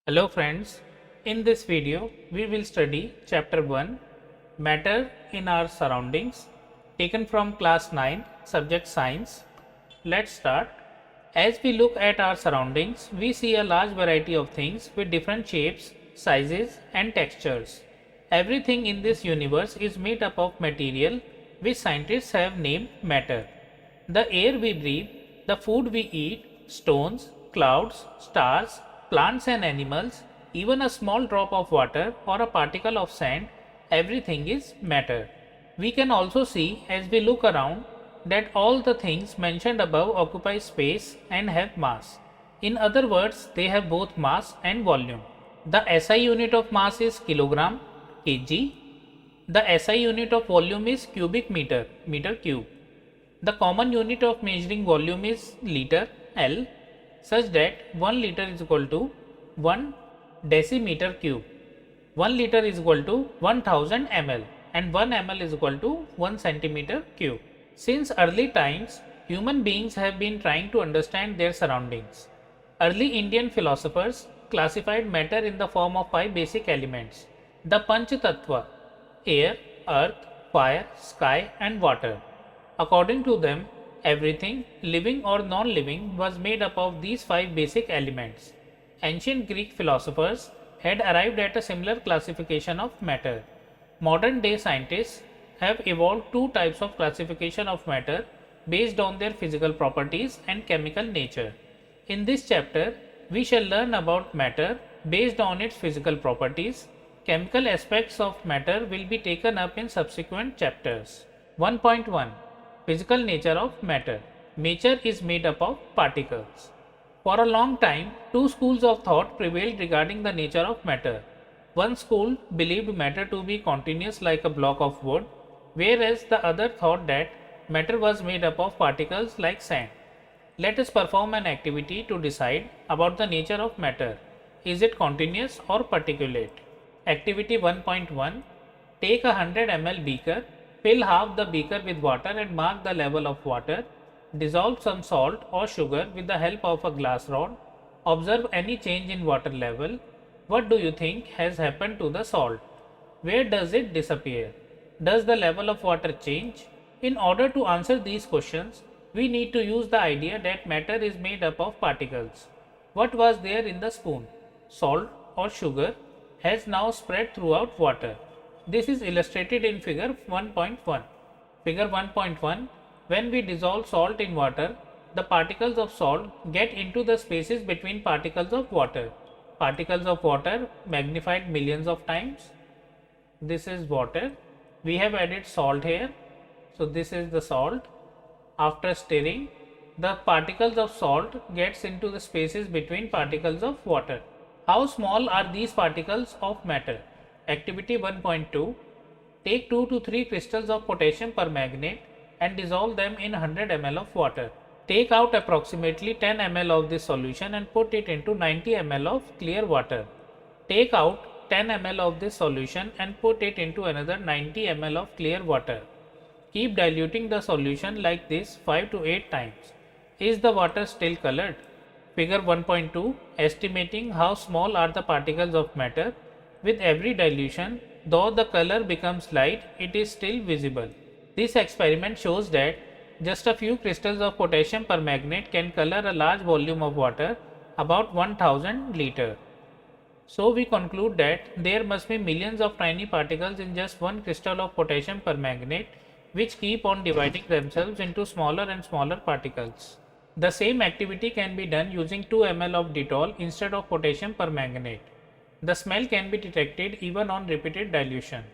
Hello friends, in this video we will study chapter 1 Matter in our surroundings taken from class 9 subject science. Let's start. As we look at our surroundings, we see a large variety of things with different shapes, sizes and textures. Everything in this universe is made up of material which scientists have named matter. The air we breathe, the food we eat, stones, clouds, stars, plants and animals, even a small drop of water or a particle of sand, everything is matter. We can also see as we look around that all the things mentioned above occupy space and have mass. In other words, they have both mass and volume. The SI unit of mass is kilogram, kg. The SI unit of volume is cubic meter, meter cube. The common unit of measuring volume is liter, L, such that 1 liter is equal to 1 decimeter cube. 1 liter is equal to 1000 ml and 1 ml is equal to 1 centimeter cube. Since early times, human beings have been trying to understand their surroundings. Early Indian philosophers classified matter in the form of 5 basic elements. The Panch Tattva: air, earth, fire, sky and water. According to them, everything, living or non-living, was made up of these 5 basic elements. Ancient Greek philosophers had arrived at a similar classification of matter. Modern day scientists have evolved 2 types of classification of matter based on their physical properties and chemical nature. In this chapter, we shall learn about matter based on its physical properties. Chemical aspects of matter will be taken up in subsequent chapters. 1.1 Physical nature of matter. Matter is made up of particles. For a long time, 2 schools of thought prevailed regarding the nature of matter. One school believed matter to be continuous like a block of wood, whereas the other thought that matter was made up of particles like sand. Let us perform an activity to decide about the nature of matter. Is it continuous or particulate? Activity 1.1. Take a 100 ml beaker. Fill half the beaker with water and mark the level of water. Dissolve some salt or sugar with the help of a glass rod. Observe any change in water level. What do you think has happened to the salt? Where does it disappear? Does the level of water change? In order to answer these questions, we need to use the idea that matter is made up of particles. What was there in the spoon? Salt or sugar has now spread throughout water. This is illustrated in figure 1.1. Figure 1.1. When we dissolve salt in water, the particles of salt get into the spaces between particles of water. Particles of water magnified millions of times. This is water. We have added salt here. So this is the salt. After stirring, the particles of salt gets into the spaces between particles of water. How small are these particles of matter? Activity 1.2. Take 2 to 3 crystals of potassium permanganate and dissolve them in 100 ml of water. Take out approximately 10 ml of this solution and put it into 90 ml of clear water. Take out 10 ml of this solution and put it into another 90 ml of clear water. Keep diluting the solution like this 5 to 8 times. Is the water still colored? Figure 1.2. Estimating how small are the particles of matter. With every dilution, though the color becomes light, it is still visible. This experiment shows that just a few crystals of potassium permanganate can color a large volume of water, about 1000 liters. So we conclude that there must be millions of tiny particles in just one crystal of potassium permanganate, which keep on dividing themselves into smaller and smaller particles. The same activity can be done using 2 ml of Dettol instead of potassium permanganate. The smell can be detected even on repeated dilution.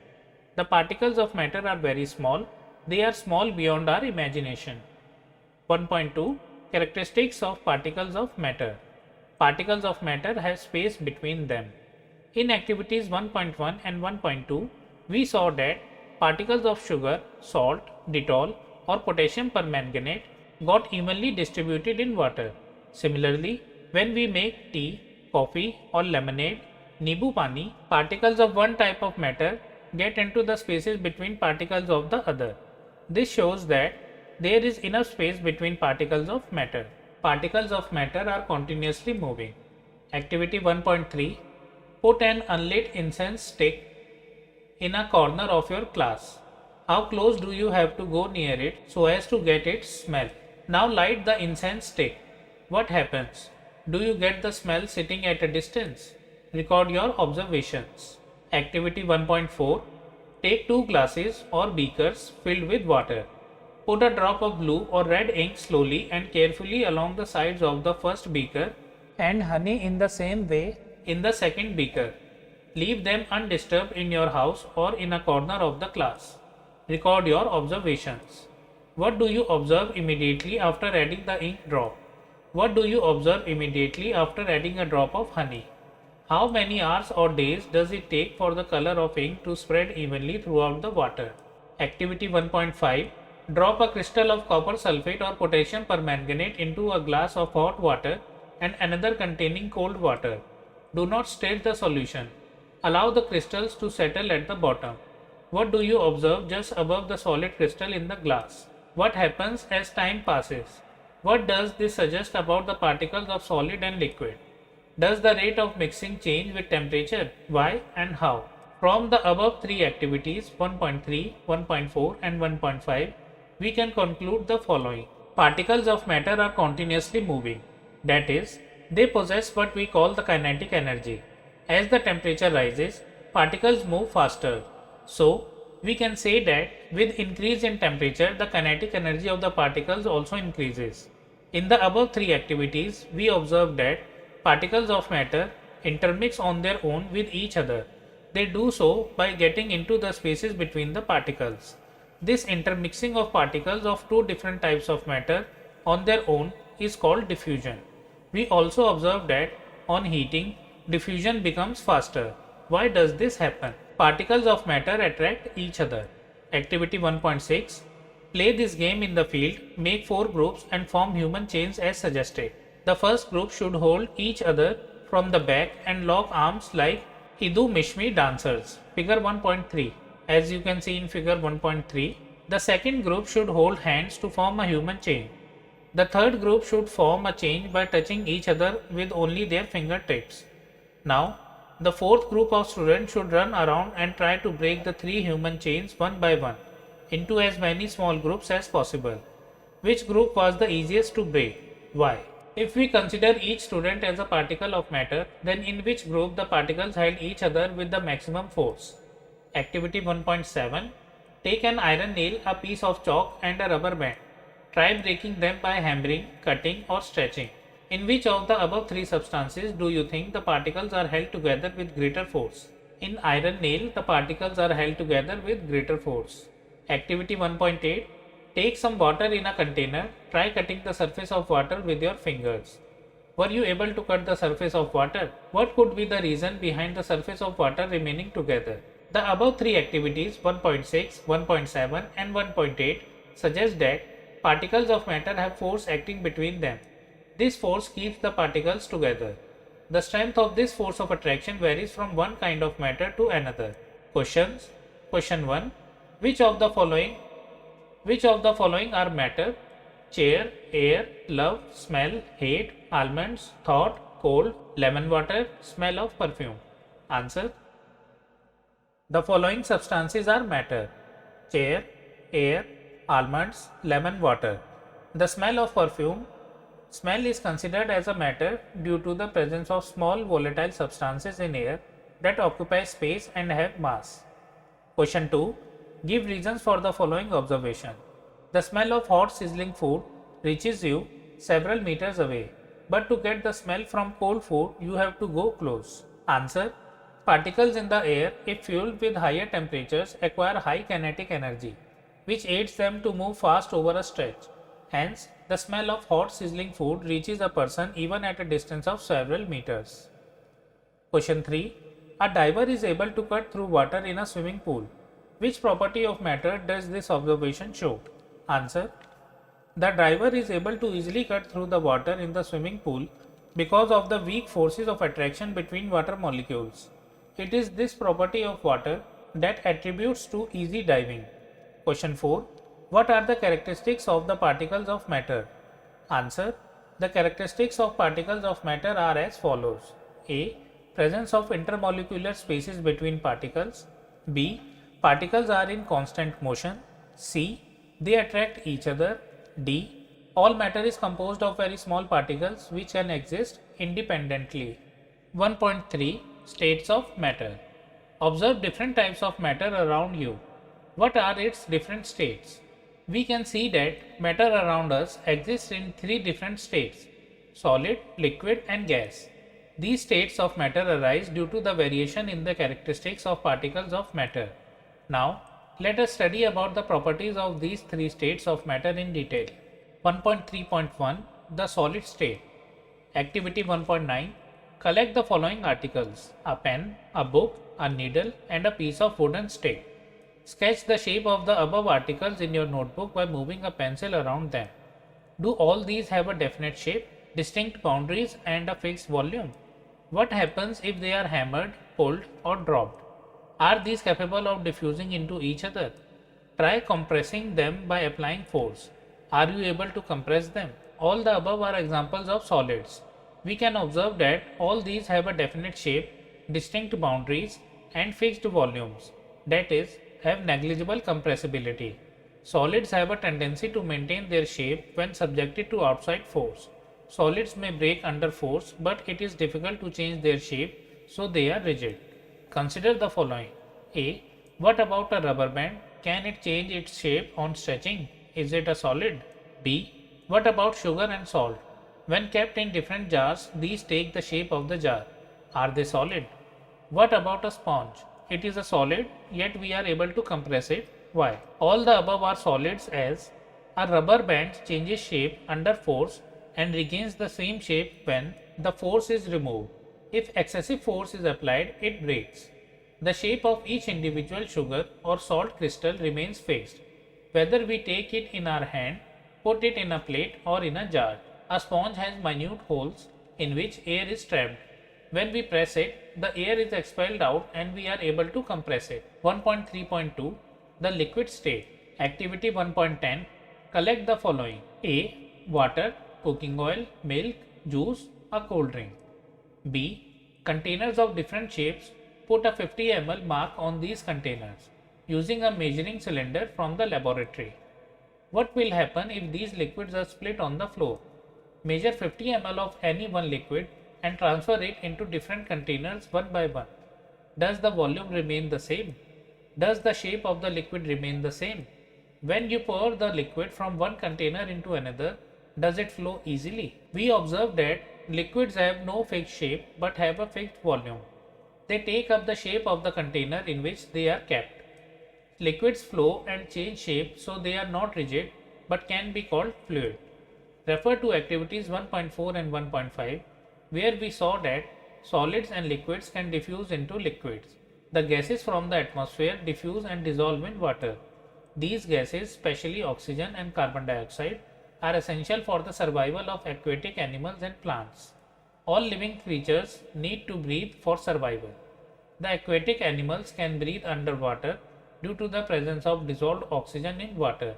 The particles of matter are very small. They are small beyond our imagination. 1.2 Characteristics of particles of matter. Particles of matter have space between them. In activities 1.1 and 1.2, we saw that particles of sugar, salt, Dettol or potassium permanganate got evenly distributed in water. Similarly, when we make tea, coffee or lemonade, Nibu Pani, particles of one type of matter get into the spaces between particles of the other. This shows that there is enough space between particles of matter. Particles of matter are continuously moving. Activity 1.3. Put an unlit incense stick in a corner of your class. How close do you have to go near it so as to get its smell? Now light the incense stick. What happens? Do you get the smell sitting at a distance? Record your observations. Activity 1.4. Take two glasses or beakers filled with water. Put a drop of blue or red ink slowly and carefully along the sides of the first beaker and honey in the same way in the second beaker. Leave them undisturbed in your house or in a corner of the class. Record your observations. What do you observe immediately after adding the ink drop? What do you observe immediately after adding a drop of honey? How many hours or days does it take for the color of ink to spread evenly throughout the water? Activity 1.5. Drop a crystal of copper sulfate or potassium permanganate into a glass of hot water and another containing cold water. Do not stir the solution. Allow the crystals to settle at the bottom. What do you observe just above the solid crystal in the glass? What happens as time passes? What does this suggest about the particles of solid and liquid? Does the rate of mixing change with temperature? Why and how? From the above three activities 1.3, 1.4 and 1.5, we can conclude the following. Particles of matter are continuously moving. That is, they possess what we call the kinetic energy. As the temperature rises, particles move faster. So, we can say that with increase in temperature, the kinetic energy of the particles also increases. In the above three activities, we observed that particles of matter intermix on their own with each other. They do so by getting into the spaces between the particles. This intermixing of particles of two different types of matter on their own is called diffusion. We also observed that on heating, diffusion becomes faster. Why does this happen? Particles of matter attract each other. Activity 1.6. Play this game in the field, make 4 groups and form human chains as suggested. The first group should hold each other from the back and lock arms like Hidu Mishmi dancers. Figure 1.3. As you can see in figure 1.3, the second group should hold hands to form a human chain. The third group should form a chain by touching each other with only their fingertips. Now, the fourth group of students should run around and try to break the 3 human chains one by one into as many small groups as possible. Which group was the easiest to break? Why? If we consider each student as a particle of matter, then in which group the particles held each other with the maximum force? Activity 1.7. Take an iron nail, a piece of chalk and a rubber band. Try breaking them by hammering, cutting or stretching. In which of the above 3 substances do you think the particles are held together with greater force? In iron nail, the particles are held together with greater force. Activity 1.8. Take some water in a container. Try cutting the surface of water with your fingers. Were you able to cut the surface of water? What could be the reason behind the surface of water remaining together? The above 3 activities 1.6, 1.7 and 1.8 suggest that particles of matter have force acting between them. This force keeps the particles together. The strength of this force of attraction varies from one kind of matter to another. Questions. Question 1. Which of the following are matter? Chair, air, love, smell, hate, almonds, thought, cold, lemon water, smell of perfume. Answer. The following substances are matter: chair, air, almonds, lemon water. The smell of perfume. Smell is considered as a matter due to the presence of small volatile substances in air that occupy space and have mass. Question 2. Give reasons for the following observation. The smell of hot sizzling food reaches you several meters away, but to get the smell from cold food you have to go close. Answer. Particles in the air, if fueled with higher temperatures, acquire high kinetic energy, which aids them to move fast over a stretch. Hence, the smell of hot sizzling food reaches a person even at a distance of several meters. Question 3. A diver is able to cut through water in a swimming pool. Which property of matter does this observation show? Answer. The diver is able to easily cut through the water in the swimming pool because of the weak forces of attraction between water molecules. It is this property of water that attributes to easy diving. Question 4. What are the characteristics of the particles of matter? Answer. The characteristics of particles of matter are as follows. A. Presence of intermolecular spaces between particles. B. Particles are in constant motion. C. They attract each other. D. All matter is composed of very small particles which can exist independently. 1.3 States of matter. Observe different types of matter around you. What are its different states? We can see that matter around us exists in three different states: solid, liquid and gas. These states of matter arise due to the variation in the characteristics of particles of matter. Now, let us study about the properties of these three states of matter in detail. 1.3.1 The solid state. Activity 1.9 Collect the following articles: a pen, a book, a needle and a piece of wooden stick. Sketch the shape of the above articles in your notebook by moving a pencil around them. Do all these have a definite shape, distinct boundaries and a fixed volume? What happens if they are hammered, pulled or dropped? Are these capable of diffusing into each other? Try compressing them by applying force. Are you able to compress them? All the above are examples of solids. We can observe that all these have a definite shape, distinct boundaries and fixed volumes, that is, have negligible compressibility. Solids have a tendency to maintain their shape when subjected to outside force. Solids may break under force, but it is difficult to change their shape, so they are rigid. Consider the following. A. What about a rubber band? Can it change its shape on stretching? Is it a solid? B. What about sugar and salt? When kept in different jars, these take the shape of the jar. Are they solid? What about a sponge? It is a solid, yet we are able to compress it. Why? All the above are solids, as a rubber band changes shape under force and regains the same shape when the force is removed. If excessive force is applied, it breaks. The shape of each individual sugar or salt crystal remains fixed, whether we take it in our hand, put it in a plate or in a jar. A sponge has minute holes in which air is trapped. When we press it, the air is expelled out and we are able to compress it. 1.3.2 The liquid state. Activity 1.10 Collect the following: A. Water, cooking oil, milk, juice, a cold drink. B. Containers of different shapes. Put a 50 ml mark on these containers using a measuring cylinder from the laboratory. What will happen if these liquids are split on the floor? Measure 50 ml of any one liquid and transfer it into different containers one by one. Does the volume remain the same? Does the shape of the liquid remain the same? When you pour the liquid from one container into another, does it flow easily? We observe that liquids have no fixed shape but have a fixed volume. They take up the shape of the container in which they are kept. Liquids flow and change shape, so they are not rigid but can be called fluid. Refer to activities 1.4 and 1.5, where we saw that solids and liquids can diffuse into liquids. The gases from the atmosphere diffuse and dissolve in water. These gases, especially oxygen and carbon dioxide, are essential for the survival of aquatic animals and plants. All living creatures need to breathe for survival. The aquatic animals can breathe underwater due to the presence of dissolved oxygen in water.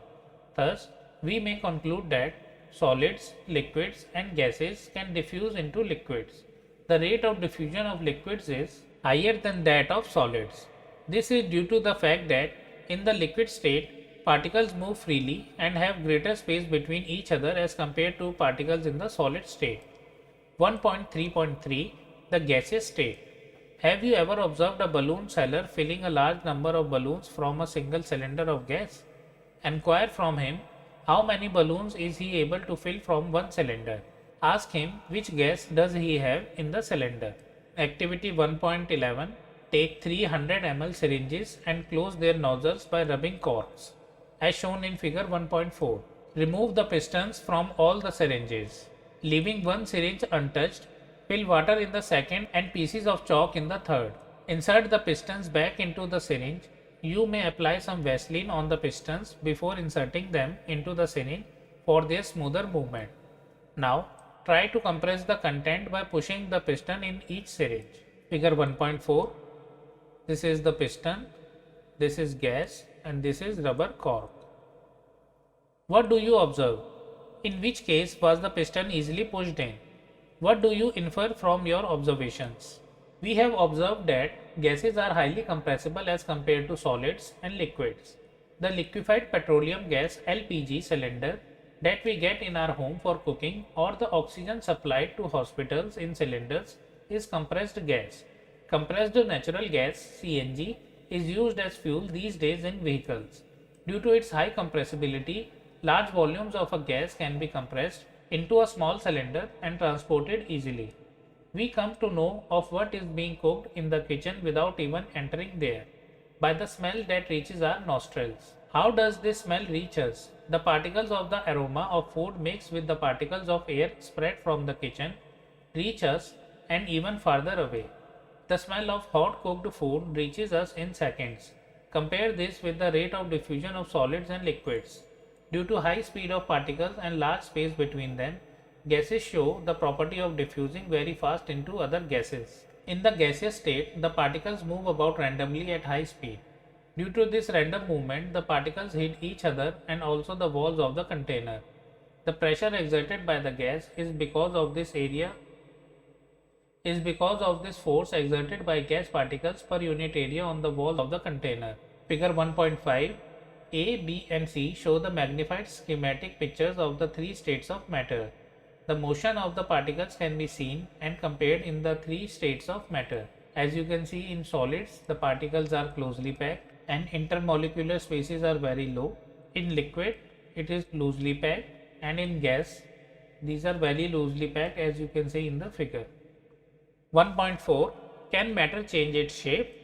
Thus, we may conclude that solids, liquids and gases can diffuse into liquids. The rate of diffusion of liquids is higher than that of solids. This is due to the fact that in the liquid state, particles move freely and have greater space between each other as compared to particles in the solid state. 1.3.3 The gaseous state. Have you ever observed a balloon seller filling a large number of balloons from a single cylinder of gas? Enquire from him how many balloons is he able to fill from one cylinder. Ask him which gas does he have in the cylinder. Activity 1.11 Take 300 ml syringes and close their nozzles by rubbing corks, as shown in figure 1.4. Remove the pistons from all the syringes. Leaving one syringe untouched, fill water in the second and pieces of chalk in the third. Insert the pistons back into the syringe. You may apply some Vaseline on the pistons before inserting them into the syringe for their smoother movement. Now, try to compress the content by pushing the piston in each syringe. Figure 1.4. This is the piston, this is gas and this is rubber cork. What do you observe? In which case was the piston easily pushed in? What do you infer from your observations? We have observed that gases are highly compressible as compared to solids and liquids. The liquefied petroleum gas LPG cylinder that we get in our home for cooking or the oxygen supplied to hospitals in cylinders is compressed gas. Compressed natural gas CNG is used as fuel these days in vehicles. Due to its high compressibility, large volumes of a gas can be compressed into a small cylinder and transported easily. We come to know of what is being cooked in the kitchen without even entering there, by the smell that reaches our nostrils. How does this smell reach us? The particles of the aroma of food mixed with the particles of air spread from the kitchen reach us and even farther away. The smell of hot cooked food reaches us in seconds. Compare this with the rate of diffusion of solids and liquids. Due to high speed of particles and large space between them, gases show the property of diffusing very fast into other gases. In the gaseous state, the particles move about randomly at high speed. Due to this random movement, the particles hit each other and also the walls of the container. The pressure exerted by the gas is because of this force exerted by gas particles per unit area on the wall of the container. Figure 1.5. A, B and C show the magnified schematic pictures of the three states of matter. The motion of the particles can be seen and compared in the three states of matter. As you can see, in solids, the particles are closely packed and intermolecular spaces are very low. In liquid, it is loosely packed, and in gas, these are very loosely packed, as you can see in the figure. 1.4. Can matter change its shape?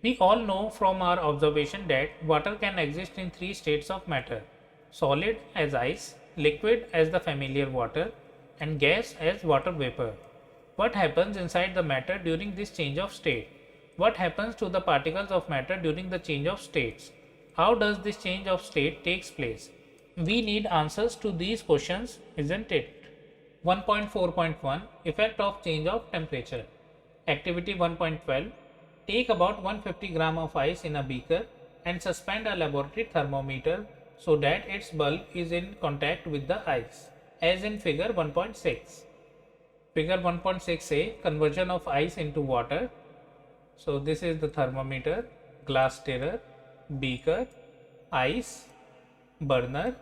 We all know from our observation that water can exist in three states of matter: solid as ice, liquid as the familiar water, and gas as water vapor. What happens inside the matter during this change of state? What happens to the particles of matter during the change of states? How does this change of state takes place? We need answers to these questions, isn't it? 1.4.1 Effect of change of temperature. Activity 1.12. Take about 150 gram of ice in a beaker and suspend a laboratory thermometer so that its bulb is in contact with the ice, as in figure 1.6. Figure 1.6a, conversion of ice into water. So this is the thermometer, glass stirrer, beaker, ice, burner,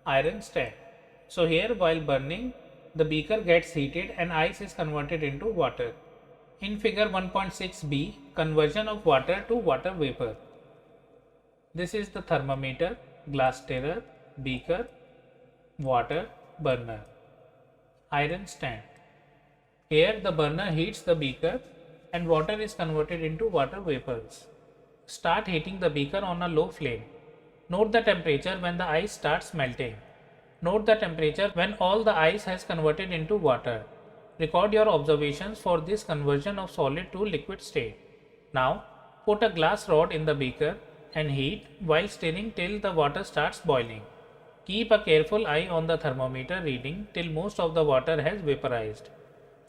iron stand. So here, while burning, the beaker gets heated and ice is converted into water. In figure 1.6b, conversion of water to water vapor. This is the thermometer, glass stirrer, beaker, water, burner, iron stand. Here the burner heats the beaker and water is converted into water vapors. Start heating the beaker on a low flame. Note the temperature when the ice starts melting. Note the temperature when all the ice has converted into water. Record your observations for this conversion of solid to liquid state. Now, put a glass rod in the beaker and heat while stirring till the water starts boiling. Keep a careful eye on the thermometer reading till most of the water has vaporized.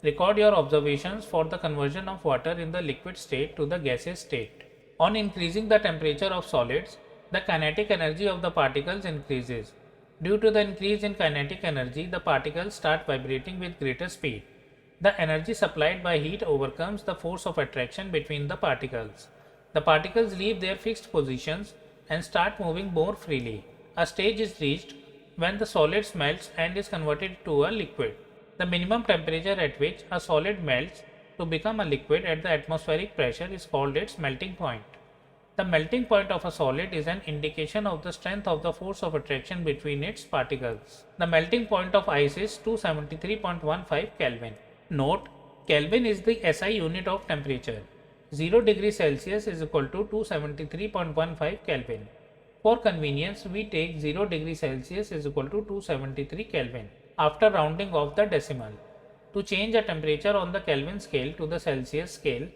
Record your observations for the conversion of water in the liquid state to the gaseous state. On increasing the temperature of solids, the kinetic energy of the particles increases. Due to the increase in kinetic energy, the particles start vibrating with greater speed. The energy supplied by heat overcomes the force of attraction between the particles. The particles leave their fixed positions and start moving more freely. A stage is reached when the solid melts and is converted to a liquid. The minimum temperature at which a solid melts to become a liquid at the atmospheric pressure is called its melting point. The melting point of a solid is an indication of the strength of the force of attraction between its particles. The melting point of ice is 273.15 Kelvin. Note, Kelvin is the SI unit of temperature. 0 degrees Celsius is equal to 273.15 Kelvin. For convenience, we take 0 degrees Celsius is equal to 273 Kelvin after rounding off the decimal. To change a temperature on the Kelvin scale to the Celsius scale,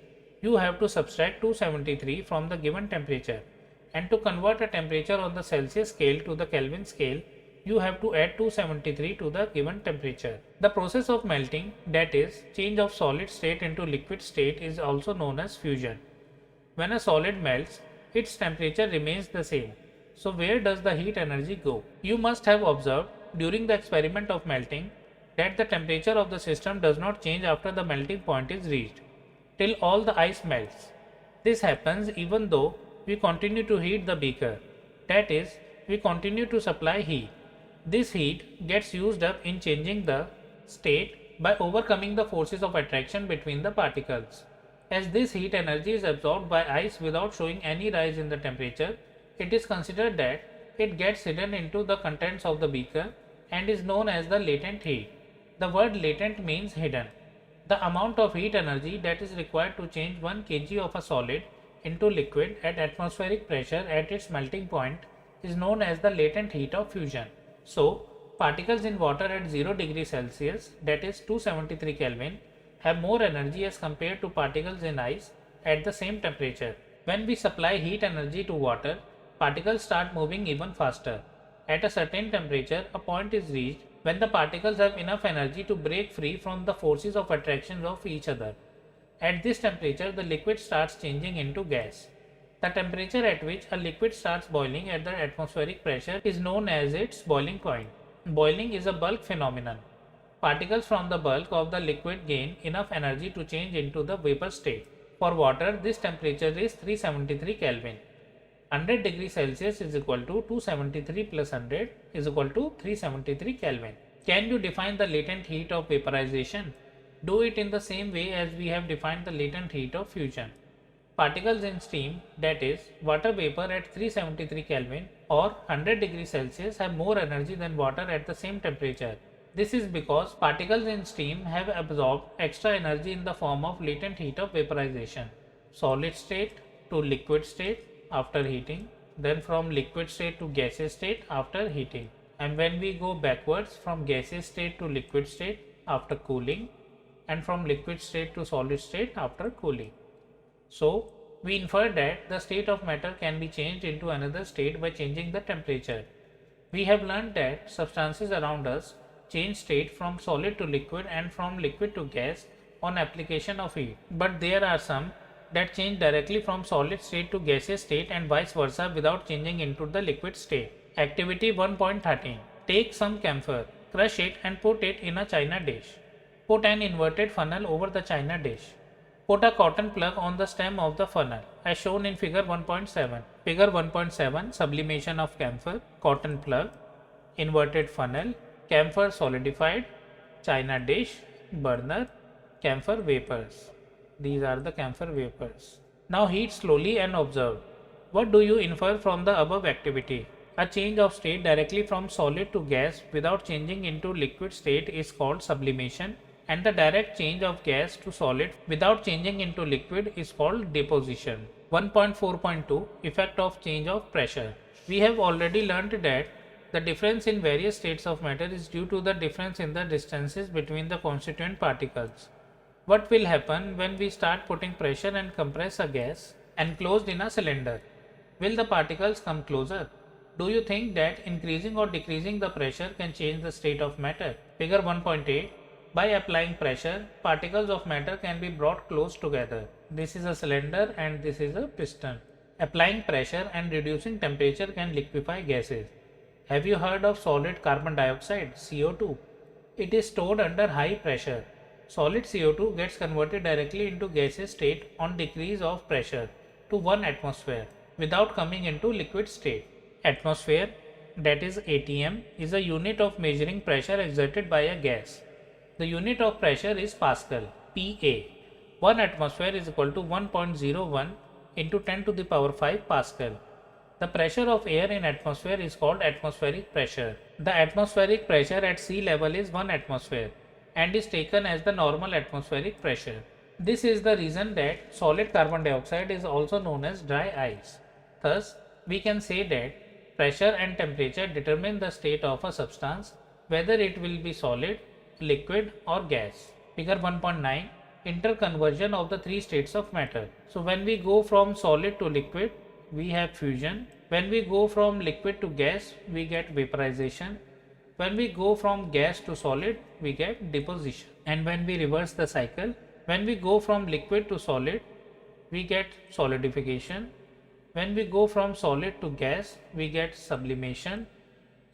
you have to subtract 273 from the given temperature, and to convert a temperature on the Celsius scale to the Kelvin scale, you have to add 273 to the given temperature. The process of melting, that is, change of solid state into liquid state, is also known as fusion. When a solid melts, its temperature remains the same. So where does the heat energy go? You must have observed during the experiment of melting that the temperature of the system does not change after the melting point is reached, till all the ice melts. This happens even though we continue to heat the beaker, that is, we continue to supply heat. This heat gets used up in changing the state by overcoming the forces of attraction between the particles. As this heat energy is absorbed by ice without showing any rise in the temperature, it is considered that it gets hidden into the contents of the beaker and is known as the latent heat. The word latent means hidden. The amount of heat energy that is required to change 1 kg of a solid into liquid at atmospheric pressure at its melting point is known as the latent heat of fusion. So, particles in water at 0 degree Celsius, that is 273 Kelvin, have more energy as compared to particles in ice at the same temperature. When we supply heat energy to water, particles start moving even faster. At a certain temperature, a point is reached when the particles have enough energy to break free from the forces of attraction of each other. At this temperature, the liquid starts changing into gas. The temperature at which a liquid starts boiling at the atmospheric pressure is known as its boiling point. Boiling is a bulk phenomenon. Particles from the bulk of the liquid gain enough energy to change into the vapor state. For water, this temperature is 373 Kelvin. 100 degrees Celsius is equal to 273 plus 100 is equal to 373 Kelvin. Can you define the latent heat of vaporization? Do it in the same way as we have defined the latent heat of fusion. Particles in steam, that is, water vapor at 373 Kelvin or 100 degrees Celsius have more energy than water at the same temperature. This is because particles in steam have absorbed extra energy in the form of latent heat of vaporization. Solid state to liquid state after heating, then from liquid state to gaseous state after heating, and when we go backwards from gaseous state to liquid state after cooling, and from liquid state to solid state after cooling. So, we infer that the state of matter can be changed into another state by changing the temperature. We have learned that substances around us change state from solid to liquid and from liquid to gas on application of heat. But there are some that change directly from solid state to gaseous state and vice versa without changing into the liquid state. Activity 1.13. Take some camphor, crush it and put it in a china dish. Put an inverted funnel over the china dish. Put a cotton plug on the stem of the funnel as shown in figure 1.7. Figure 1.7, sublimation of camphor, cotton plug, inverted funnel, camphor solidified, china dish, burner, camphor vapors. These are the camphor vapors. Now heat slowly and observe. What do you infer from the above activity? A change of state directly from solid to gas without changing into liquid state is called sublimation, and the direct change of gas to solid without changing into liquid is called deposition. 1.4.2 Effect of change of pressure. We have already learned that the difference in various states of matter is due to the difference in the distances between the constituent particles. What will happen when we start putting pressure and compress a gas enclosed in a cylinder? Will the particles come closer? Do you think that increasing or decreasing the pressure can change the state of matter? Figure 1.8. By applying pressure, particles of matter can be brought close together. This is a cylinder and this is a piston. Applying pressure and reducing temperature can liquefy gases. Have you heard of solid carbon dioxide, CO2? It is stored under high pressure. Solid CO2 gets converted directly into gaseous state on decrease of pressure to 1 atmosphere without coming into liquid state. Atmosphere, that is ATM, is a unit of measuring pressure exerted by a gas. The unit of pressure is Pascal, PA. 1 atmosphere is equal to 1.01 into 10 to the power 5 Pascal. The pressure of air in atmosphere is called atmospheric pressure. The atmospheric pressure at sea level is 1 atmosphere and is taken as the normal atmospheric pressure. This is the reason that solid carbon dioxide is also known as dry ice. Thus, we can say that pressure and temperature determine the state of a substance, whether it will be solid, liquid or gas. Figure 1.9, interconversion of the 3 states of matter. So when we go from solid to liquid, we have fusion. When we go from liquid to gas, we get vaporization. When we go from gas to solid, we get deposition. And when we reverse the cycle, when we go from liquid to solid, we get solidification. When we go from solid to gas, we get sublimation.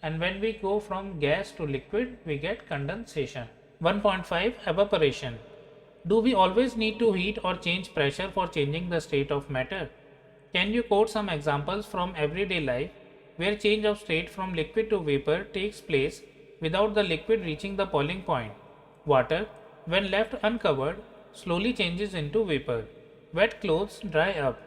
And when we go from gas to liquid, we get condensation. 1.5 Evaporation. Do we always need to heat or change pressure for changing the state of matter? Can you quote some examples from everyday life where change of state from liquid to vapor takes place without the liquid reaching the boiling point? Water, when left uncovered, slowly changes into vapor. Wet clothes dry up.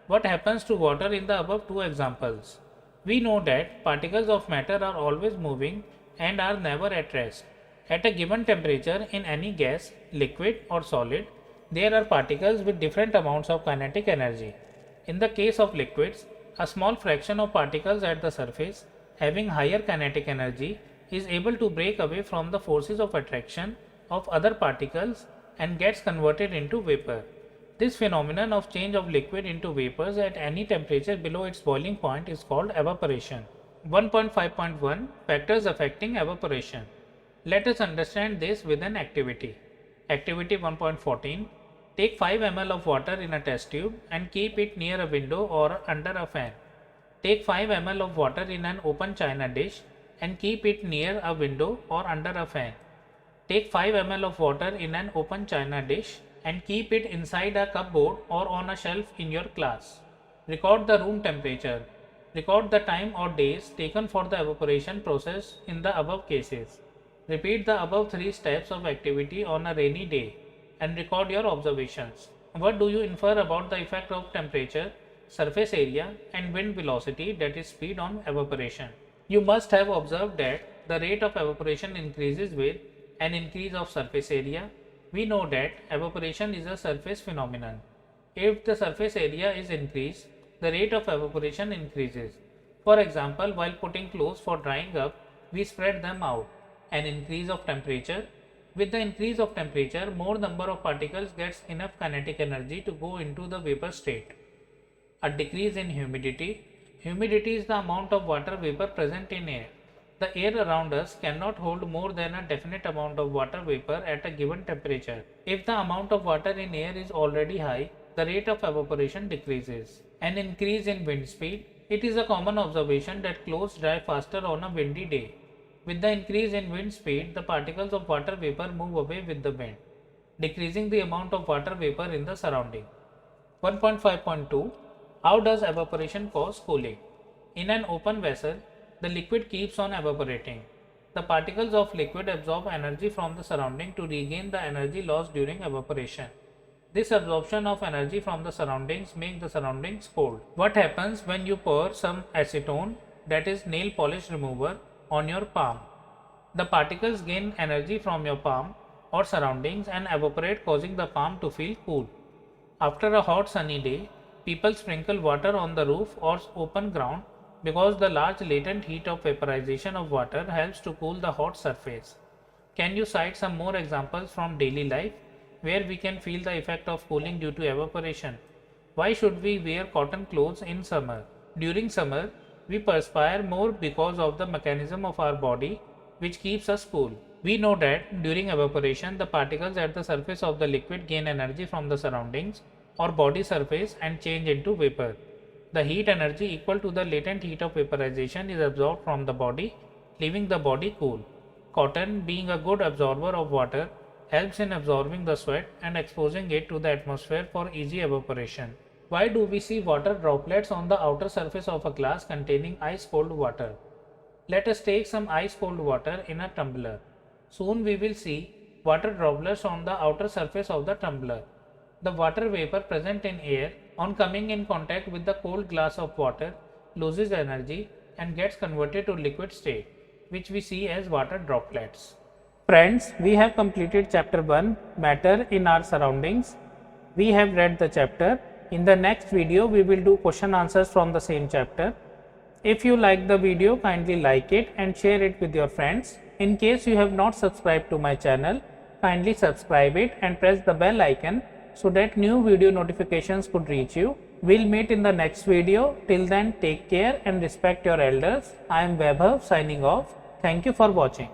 What happens to water in the above two examples? We know that particles of matter are always moving and are never at rest. At a given temperature in any gas, liquid or solid, there are particles with different amounts of kinetic energy. In the case of liquids, a small fraction of particles at the surface having higher kinetic energy is able to break away from the forces of attraction of other particles and gets converted into vapor. This phenomenon of change of liquid into vapors at any temperature below its boiling point is called evaporation. 1.5.1 Factors affecting evaporation. Let us understand this with an activity. Activity 1.14. Take 5 ml of water in a test tube and keep it near a window or under a fan. Take 5 ml of water in an open china dish and keep it near a window or under a fan. Take 5 ml of water in an open china dish and keep it inside a cupboard or on a shelf in your class. Record the room temperature. Record the time or days taken for the evaporation process in the above cases. Repeat the above 3 steps of activity on a rainy day and record your observations. What do you infer about the effect of temperature, surface area and wind velocity, that is speed, on evaporation? You must have observed that the rate of evaporation increases with an increase of surface area. We know that evaporation is a surface phenomenon. If the surface area is increased, the rate of evaporation increases. For example, while putting clothes for drying up, we spread them out. An increase of temperature. With the increase of temperature, more number of particles gets enough kinetic energy to go into the vapor state. A decrease in humidity. Humidity is the amount of water vapor present in air. The air around us cannot hold more than a definite amount of water vapor at a given temperature. If the amount of water in air is already high, the rate of evaporation decreases. An increase in wind speed. It is a common observation that clothes dry faster on a windy day. With the increase in wind speed, the particles of water vapor move away with the wind, decreasing the amount of water vapor in the surrounding. 1.5.2 How does evaporation cause cooling? In an open vessel, the liquid keeps on evaporating. The particles of liquid absorb energy from the surrounding to regain the energy lost during evaporation. This absorption of energy from the surroundings makes the surroundings cold. What happens when you pour some acetone, that is nail polish remover, on your palm? The particles gain energy from your palm or surroundings and evaporate, causing the palm to feel cool. After a hot sunny day, people sprinkle water on the roof or open ground because the large latent heat of vaporization of water helps to cool the hot surface. Can you cite some more examples from daily life where we can feel the effect of cooling due to evaporation? Why should we wear cotton clothes in summer? During summer, we perspire more because of the mechanism of our body which keeps us cool. We know that during evaporation, the particles at the surface of the liquid gain energy from the surroundings or body surface and change into vapor. The heat energy equal to the latent heat of vaporization is absorbed from the body, leaving the body cool. Cotton, being a good absorber of water, helps in absorbing the sweat and exposing it to the atmosphere for easy evaporation. Why do we see water droplets on the outer surface of a glass containing ice cold water? Let us take some ice cold water in a tumbler. Soon we will see water droplets on the outer surface of the tumbler. The water vapor present in air, on coming in contact with the cold glass of water, loses energy and gets converted to liquid state, which we see as water droplets. Friends, we have completed chapter 1, Matter in Our Surroundings. We have read the chapter. In the next video, we will do question answers from the same chapter. If you like the video, kindly like it and share it with your friends. In case you have not subscribed to my channel, kindly subscribe it and press the bell icon so that new video notifications could reach you. We'll meet in the next video. Till then, take care and respect your elders. I am Vaibhav signing off. Thank you for watching.